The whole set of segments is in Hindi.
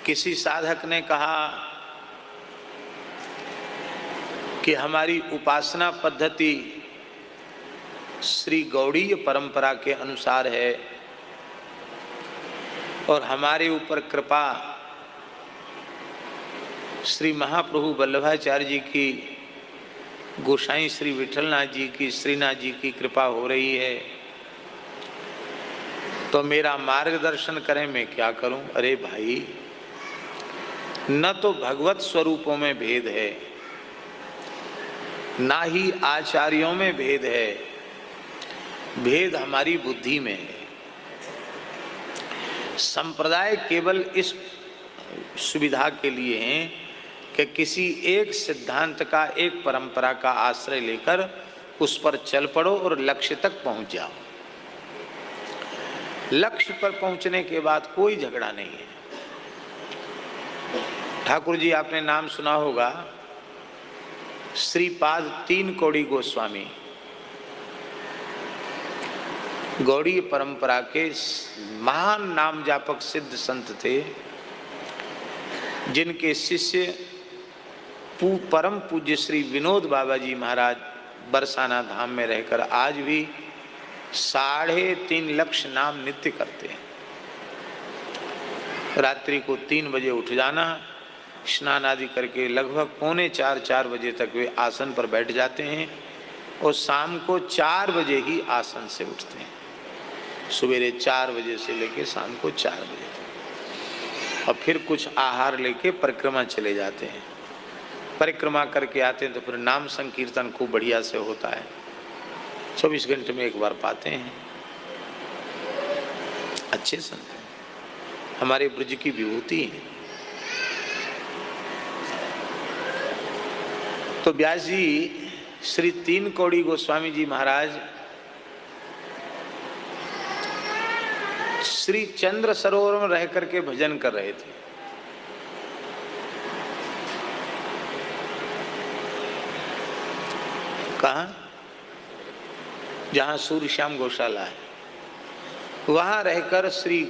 किसी साधक ने कहा कि हमारी उपासना पद्धति श्री गौड़ीय परंपरा के अनुसार है और हमारे ऊपर कृपा श्री महाप्रभु वल्लभाचार्य जी की, गोसाई श्री विठलनाथ जी की, श्रीनाथ जी की कृपा हो रही है, तो मेरा मार्गदर्शन करें, मैं क्या करूं। अरे भाई, न तो भगवत स्वरूपों में भेद है, ना ही आचार्यों में भेद है, भेद हमारी बुद्धि में है। संप्रदाय केवल इस सुविधा के लिए हैं कि किसी एक सिद्धांत का, एक परंपरा का आश्रय लेकर उस पर चल पड़ो और लक्ष्य तक पहुंच जाओ। लक्ष्य पर पहुंचने के बाद कोई झगड़ा नहीं है। ठाकुर जी, आपने नाम सुना होगा, श्रीपाद तीन कौड़ी गोस्वामी गौड़ीय परंपरा के महान नाम जापक सिद्ध संत थे, जिनके शिष्य परम पूज्य श्री विनोद बाबा जी महाराज बरसाना धाम में रहकर आज भी 3.5 लाख नाम नित्य करते हैं। रात्रि को 3 बजे उठ जाना, स्नान आदि करके लगभग 3:45-4 बजे तक वे आसन पर बैठ जाते हैं और शाम को 4 बजे ही आसन से उठते हैं। सवेरे 4 बजे से लेके शाम को 4 बजे तक, और फिर कुछ आहार लेके परिक्रमा चले जाते हैं। परिक्रमा करके आते हैं तो फिर नाम संकीर्तन खूब बढ़िया से होता है, 24 घंटे में एक बार पाते हैं। अच्छे संत हैं, हमारे ब्रज की विभूति है। तो व्यास जी श्री तीन कौड़ी गोस्वामी जी महाराज श्री चंद्र सरोवर में रह करके भजन कर रहे थे। कहाँ? जहाँ सूर्य श्याम गौशाला है, वहां रहकर श्री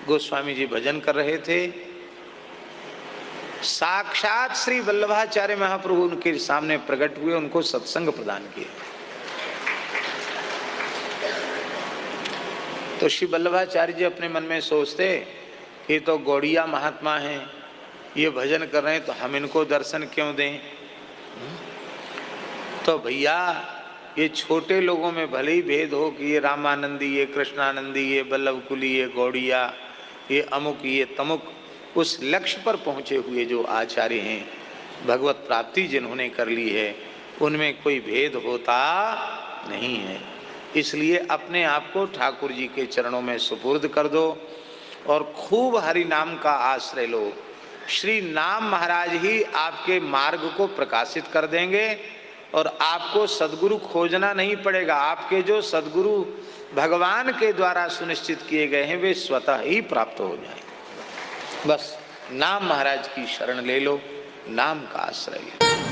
गोस्वामी जी भजन कर रहे थे। साक्षात श्री वल्लभाचार्य महाप्रभु उनके सामने प्रकट हुए, उनको सत्संग प्रदान किया। तो श्री वल्लभाचार्य जी अपने मन में सोचते कि तो गौड़िया महात्मा हैं, ये भजन कर रहे हैं, तो हम इनको दर्शन क्यों दें। तो भैया, ये छोटे लोगों में भले ही भेद हो कि ये रामानंदी, ये कृष्णानंदी, ये वल्लभकुली, ये गौड़िया, ये अमुक, ये तमुक, उस लक्ष्य पर पहुँचे हुए जो आचार्य हैं, भगवत प्राप्ति जिन्होंने कर ली है, उनमें कोई भेद होता नहीं है। इसलिए अपने आप को ठाकुर जी के चरणों में सुपुर्द कर दो और खूब हरि नाम का आश्रय लो। श्री नाम महाराज ही आपके मार्ग को प्रकाशित कर देंगे और आपको सद्गुरु खोजना नहीं पड़ेगा। आपके जो सद्गुरु भगवान के द्वारा सुनिश्चित किए गए हैं, वे स्वतः ही प्राप्त हो जाएंगे। बस नाम महाराज की शरण ले लो, नाम का आश्रय ले लो।